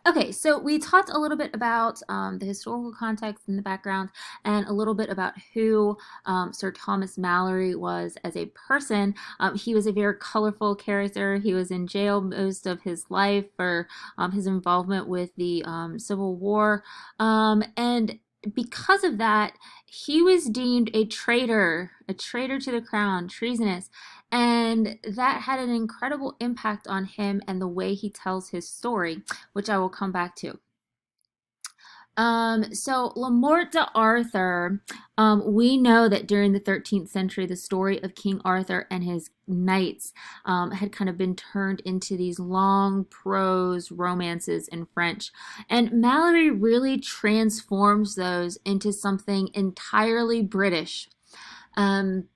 Okay, so we talked a little bit about the historical context and the background, and a little bit about who Sir Thomas Malory was as a person. He was a very colorful character. He was in jail most of his life for his involvement with the Civil War. And because of that, he was deemed a traitor to the crown, treasonous. And that had an incredible impact on him and the way he tells his story, which I will come back to. So Le Morte d'Arthur, we know that during the 13th century, the story of King Arthur and his knights had kind of been turned into these long prose romances in French. And Malory really transforms those into something entirely British. Um,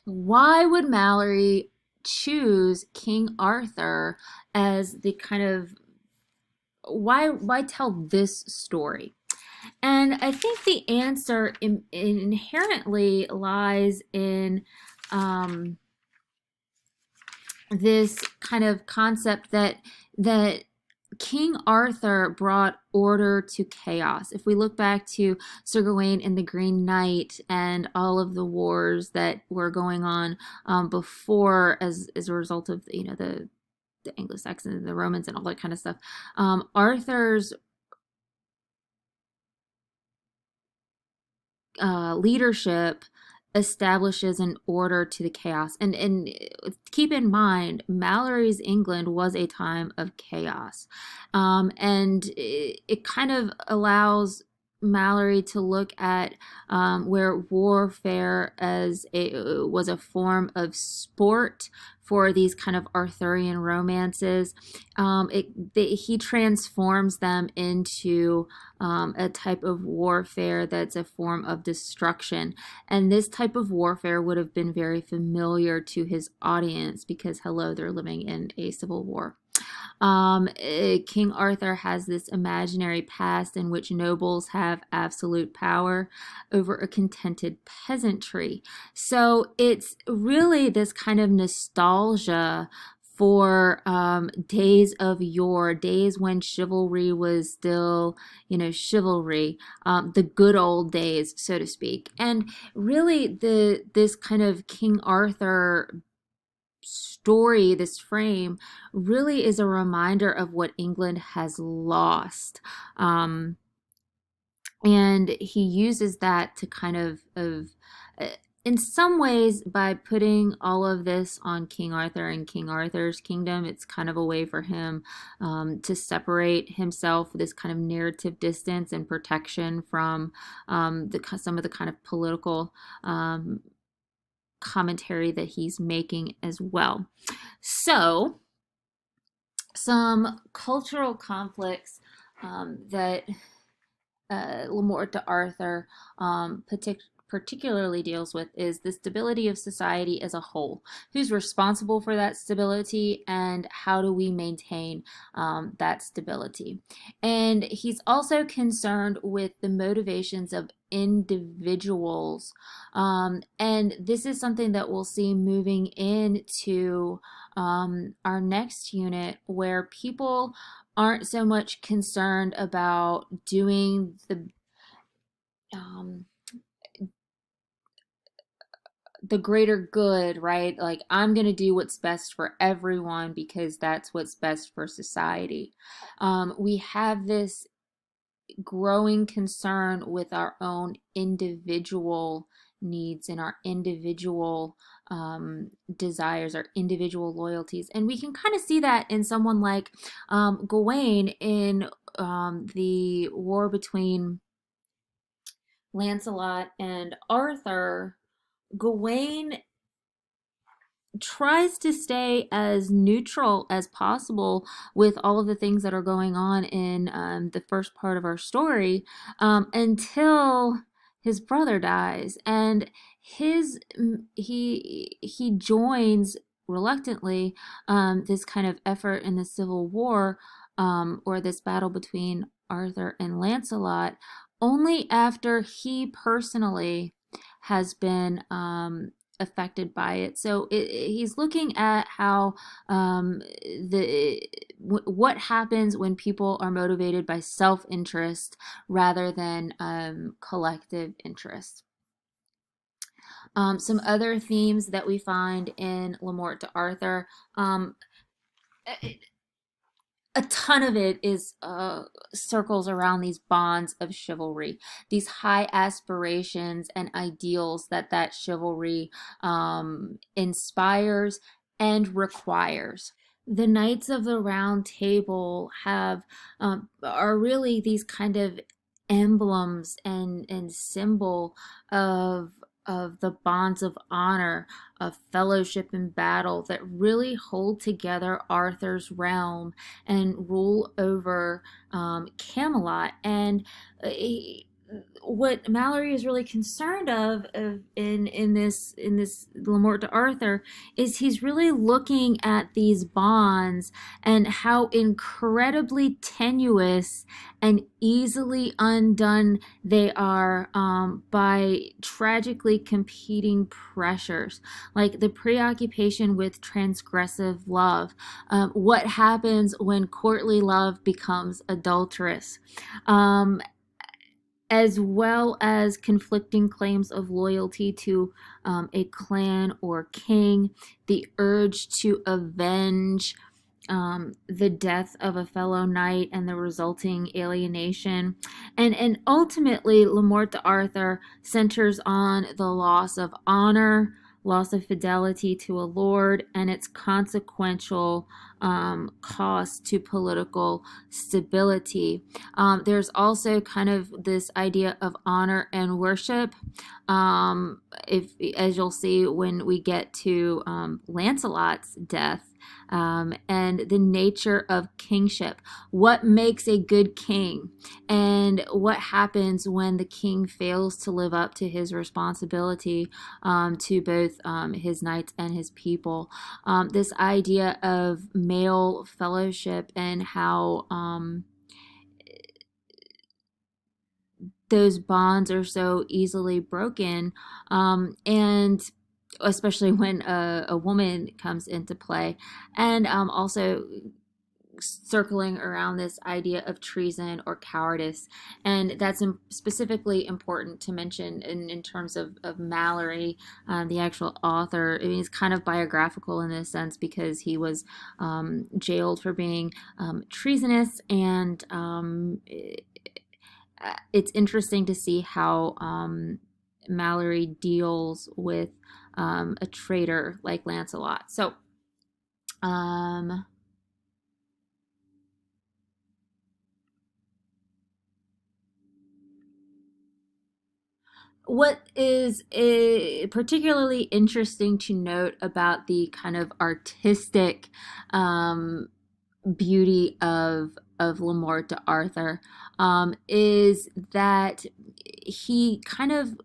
why would Malory choose King Arthur as the kind of why tell this story? And I think the answer inherently lies in um, this kind of concept that King Arthur brought order to chaos. If we look back to Sir Gawain and the Green Knight and all of the wars that were going on before, as a result of the Anglo-Saxons and the Romans and all that kind of stuff, Arthur's leadership establishes an order to the chaos. And keep in mind, Malory's England was a time of chaos, and it kind of allows Malory to look at where warfare as a was a form of sport for these kind of Arthurian romances. He transforms them into a type of warfare that's a form of destruction. And this type of warfare would have been very familiar to his audience because, hello, they're living in a civil war. King Arthur has this imaginary past in which nobles have absolute power over a contented peasantry. So it's really this kind of nostalgia for days of yore, days when chivalry was still, chivalry, the good old days, so to speak. And really, this kind of King Arthur story, this frame, really is a reminder of what England has lost. And he uses that to kind of in some ways, by putting all of this on King Arthur and King Arthur's kingdom, it's kind of a way for him to separate himself, this kind of narrative distance and protection from some of the kind of political commentary that he's making as well. So, some cultural conflicts that Le Morte d'Arthur particularly deals with is the stability of society as a whole. Who's responsible for that stability, and how do we maintain that stability? And he's also concerned with the motivations of individuals. And this is something that we'll see moving into our next unit, where people aren't so much concerned about doing um, the greater good, right? Like, I'm going to do what's best for everyone because that's what's best for society. We have this growing concern with our own individual needs and our individual desires, our individual loyalties. And we can kind of see that in someone like Gawain in the war between Lancelot and Arthur. Gawain tries to stay as neutral as possible with all of the things that are going on in the first part of our story, until his brother dies, and he joins reluctantly this kind of effort in the Civil War, or this battle between Arthur and Lancelot, only after he personally has been affected by it. So he's looking at how the what happens when people are motivated by self-interest rather than collective interest. Some other themes that we find in Le Morte d'Arthur, um, a ton of it is circles around these bonds of chivalry, these high aspirations and ideals that chivalry inspires and requires. The Knights of the Round Table have are really these kind of emblems and symbol of the bonds of honor, of fellowship in battle that really hold together Arthur's realm and rule over Camelot. And uh, what Malory is really concerned of in this Le Morte d'Arthur is he's really looking at these bonds and how incredibly tenuous and easily undone they are by tragically competing pressures, like the preoccupation with transgressive love. What happens when courtly love becomes adulterous? Um, as well as conflicting claims of loyalty to a clan or king, the urge to avenge the death of a fellow knight and the resulting alienation. And ultimately, Le Morte d'Arthur centers on the loss of honor, loss of fidelity to a lord, and its consequential cost to political stability. There's also kind of this idea of honor and worship. If, as you'll see when we get to Lancelot's death, and the nature of kingship. What makes a good king? And what happens when the king fails to live up to his responsibility to both his knights and his people? This idea of male fellowship and how those bonds are so easily broken, and especially when a woman comes into play, and also circling around this idea of treason or cowardice. And that's specifically important to mention in terms of Malory, the actual author. I mean, he's kind of biographical in this sense because he was jailed for being treasonous, and it's interesting to see how Malory deals with a traitor like Lancelot. So, what is particularly interesting to note about the kind of artistic beauty of Le Morte d'Arthur is that he kind of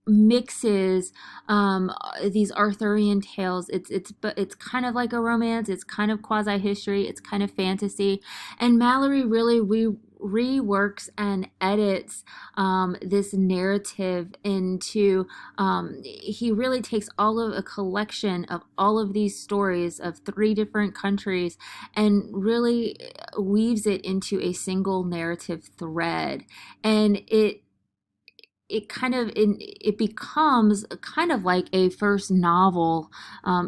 mixes these Arthurian tales. It's kind of like a romance. It's kind of quasi history. It's kind of fantasy, and Malory really reworks and edits this narrative into. He really takes all of a collection of all of these stories of three different countries and really weaves it into a single narrative thread, and it kind of it becomes kind of like a first novel,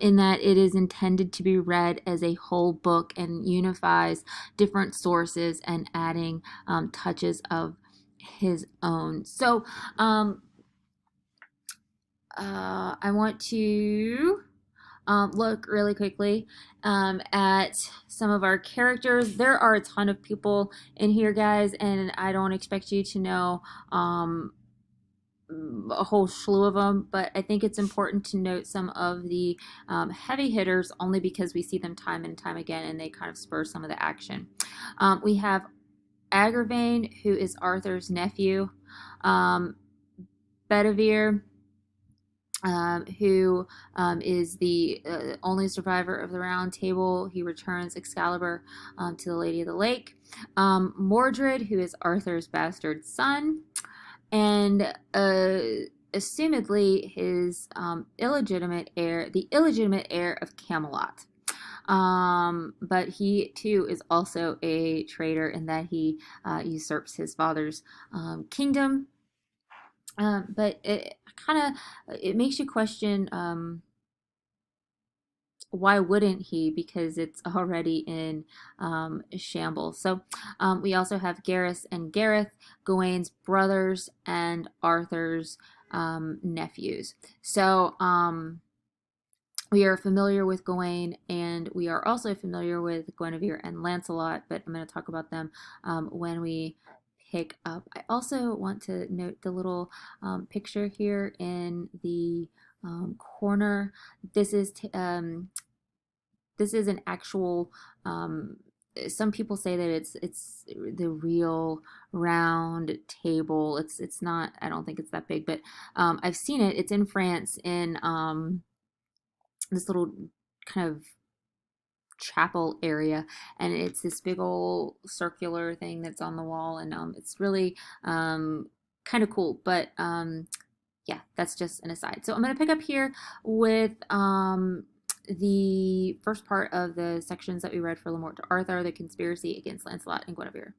in that it is intended to be read as a whole book and unifies different sources and adding touches of his own. So I want to look really quickly at some of our characters. There are a ton of people in here, guys, and I don't expect you to know a whole slew of them, but I think it's important to note some of the heavy hitters only because we see them time and time again and they kind of spur some of the action. We have Agravain, who is Arthur's nephew, Bedivere, who is the only survivor of the Round Table. He returns Excalibur to the Lady of the Lake. Mordred, who is Arthur's bastard son. and assumedly his illegitimate heir, the illegitimate heir of Camelot. But he too is also a traitor in that he usurps his father's kingdom. But it kind of it makes you question why wouldn't he? Because it's already in shambles. So we also have Gareth and Gareth, Gawain's brothers and Arthur's nephews. So we are familiar with Gawain, and we are also familiar with Guinevere and Lancelot, but I'm going to talk about them when we pick up. I also want to note the little picture here in the corner. This is this is an actual. Some people say that it's the real round table. It's not. I don't think it's that big, but I've seen it. It's in France in this little kind of chapel area, and it's this big old circular thing that's on the wall, and it's really kind of cool. But yeah, that's just an aside. So I'm going to pick up here with the first part of the sections that we read for Le Morte d'Arthur, the conspiracy against Lancelot and Guinevere.